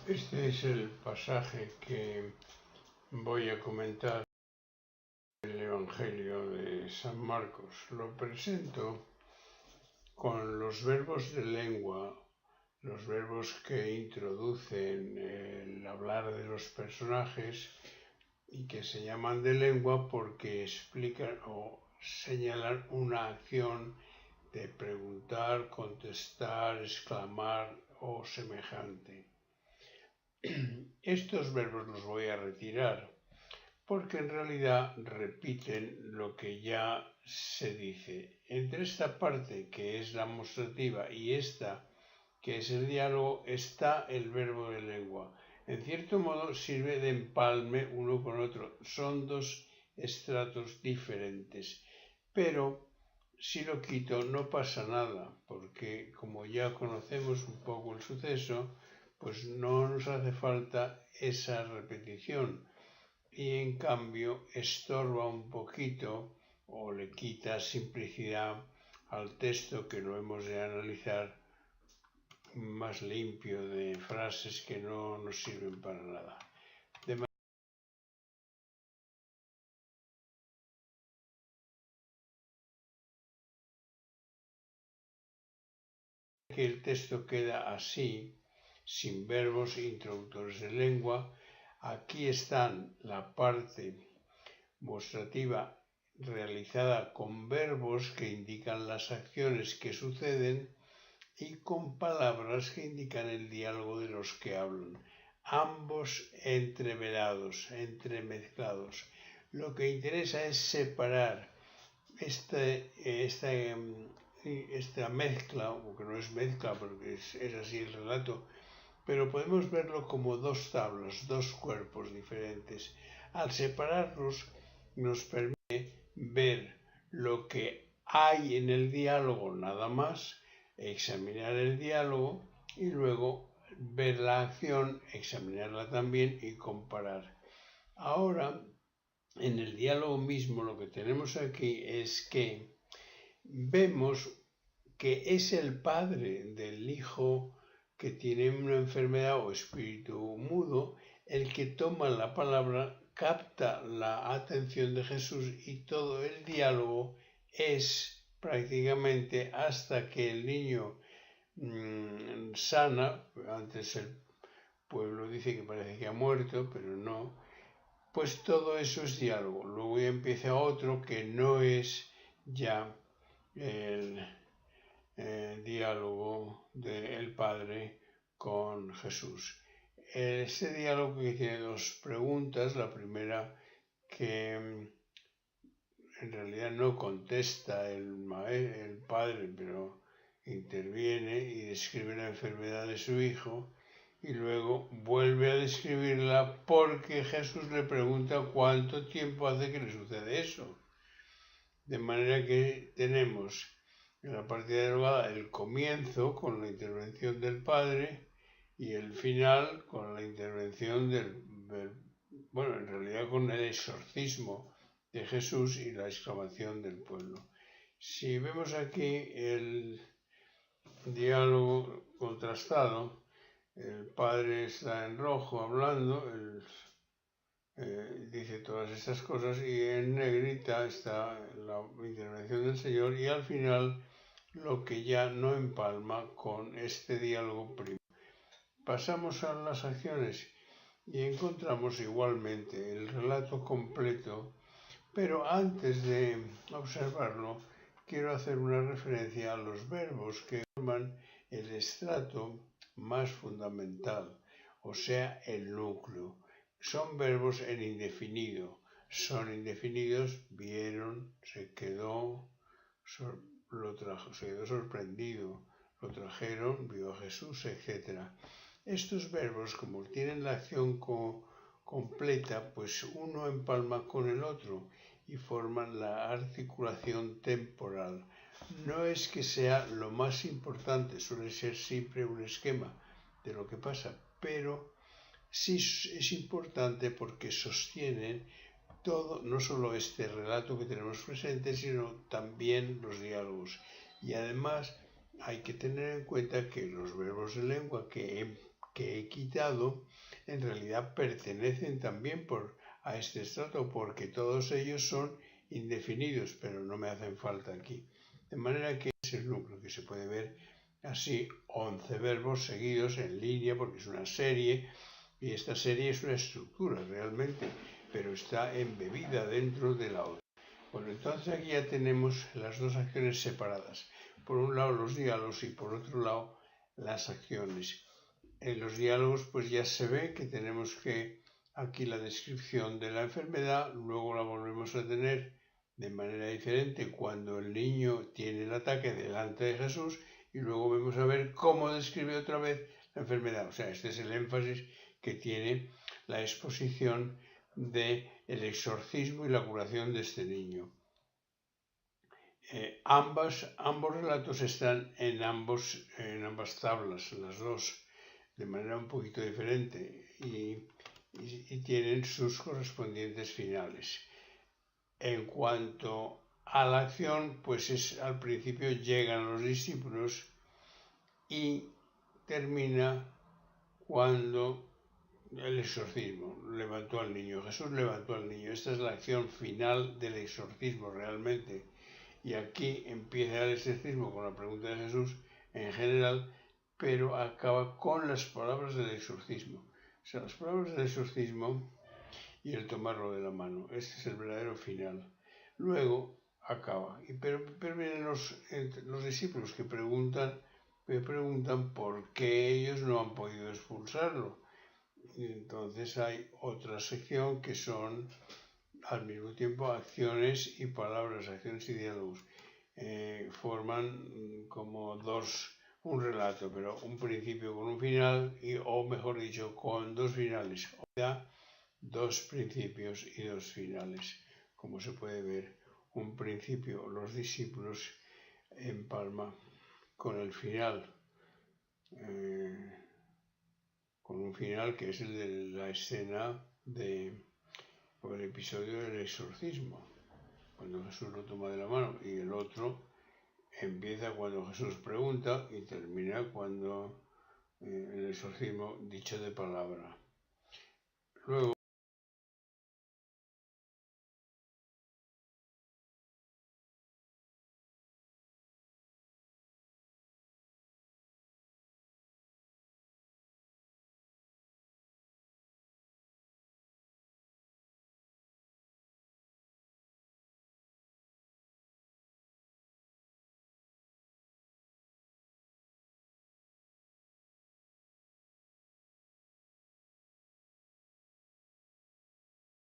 Este es el pasaje que voy a comentar del Evangelio de San Marcos. Lo presento con los verbos de lengua, los verbos que introducen el hablar de los personajes y que se llaman de lengua porque explican o señalan una acción de preguntar, contestar, exclamar o semejante. Estos verbos los voy a retirar porque en realidad repiten lo que ya se dice. Entre esta parte que es la mostrativa y esta que es el diálogo está el verbo de lengua. En cierto modo sirve de empalme uno con otro. Son dos estratos diferentes. Pero si lo quito no pasa nada, porque como ya conocemos un poco el suceso, pues no nos hace falta esa repetición y en cambio estorba un poquito o le quita simplicidad al texto que lo hemos de analizar más limpio de frases que no nos sirven para nada. De manera que el texto queda así, sin verbos introductores de lengua. Aquí están la parte mostrativa realizada con verbos que indican las acciones que suceden y con palabras que indican el diálogo de los que hablan, ambos entreverados, entremezclados. Lo que interesa es separar esta mezcla, aunque no es mezcla porque es así el relato, pero podemos verlo como dos tablas, dos cuerpos diferentes. Al separarlos nos permite ver lo que hay en el diálogo nada más, examinar el diálogo y luego ver la acción, examinarla también y comparar. Ahora, en el diálogo mismo lo que tenemos aquí es que vemos que es el padre del hijo que tiene una enfermedad o espíritu mudo el que toma la palabra, capta la atención de Jesús y todo el diálogo es prácticamente hasta que el niño sana. Antes el pueblo dice que parece que ha muerto, pero no. Pues todo eso es diálogo. Luego ya empieza otro que no es ya el diálogo del Padre con Jesús. Este diálogo que tiene dos preguntas, la primera que en realidad no contesta el Padre, pero interviene y describe la enfermedad de su hijo y luego vuelve a describirla porque Jesús le pregunta cuánto tiempo hace que le sucede eso. De manera que tenemos en la partida derogada el comienzo con la intervención del Padre y el final con la intervención bueno, en realidad con el exorcismo de Jesús y la exclamación del pueblo. Si vemos aquí el diálogo contrastado, el Padre está en rojo hablando, dice todas estas cosas y en negrita está la intervención del Señor y al final lo que ya no empalma con este diálogo primero. Pasamos a las acciones y encontramos igualmente el relato completo, pero antes de observarlo quiero hacer una referencia a los verbos que forman el estrato más fundamental, o sea, el núcleo. Son verbos en indefinido. Son indefinidos, vieron, se quedó, se quedó sorprendido, lo trajeron, vio a Jesús, etc. Estos verbos, como tienen la acción completa, pues uno empalma con el otro y forman la articulación temporal. No es que sea lo más importante, suele ser siempre un esquema de lo que pasa, pero sí es importante porque sostienen todo, no solo este relato que tenemos presente, sino también los diálogos. Y además hay que tener en cuenta que los verbos de lengua que que he quitado en realidad pertenecen también a este estrato, porque todos ellos son indefinidos, pero no me hacen falta aquí. De manera que es el núcleo, que se puede ver así 11 verbos seguidos en línea, porque es una serie, y esta serie es una estructura realmente, pero está embebida dentro de la otra. Bueno, entonces aquí ya tenemos las dos acciones separadas. Por un lado los diálogos y por otro lado las acciones. En los diálogos pues ya se ve que tenemos que aquí la descripción de la enfermedad, luego la volvemos a tener de manera diferente cuando el niño tiene el ataque delante de Jesús y luego vamos a ver cómo describe otra vez la enfermedad. O sea, este es el énfasis que tiene la exposición del exorcismo y la curación de este niño. Ambos relatos están en ambas tablas, las dos, de manera un poquito diferente y tienen sus correspondientes finales. En cuanto a la acción, pues al principio llegan los discípulos y termina cuando el exorcismo levantó al niño. Jesús levantó al niño. Esta es la acción final del exorcismo realmente. Y aquí empieza el exorcismo con la pregunta de Jesús en general, pero acaba con las palabras del exorcismo. O sea, las palabras del exorcismo y el tomarlo de la mano. Este es el verdadero final. Luego acaba. Pero vienen los discípulos que me preguntan por qué ellos no han podido expulsarlo. Y entonces hay otra sección que son al mismo tiempo acciones y palabras, acciones y diálogos. Forman como un relato, pero un principio con un final, o mejor dicho, con dos finales. O sea, dos principios y dos finales. Como se puede ver, un principio, los discípulos empalma con el final. Con un final que es el de la escena o el episodio del exorcismo, cuando Jesús lo toma de la mano, y el otro empieza cuando Jesús pregunta y termina cuando el exorcismo dicho de palabra. Luego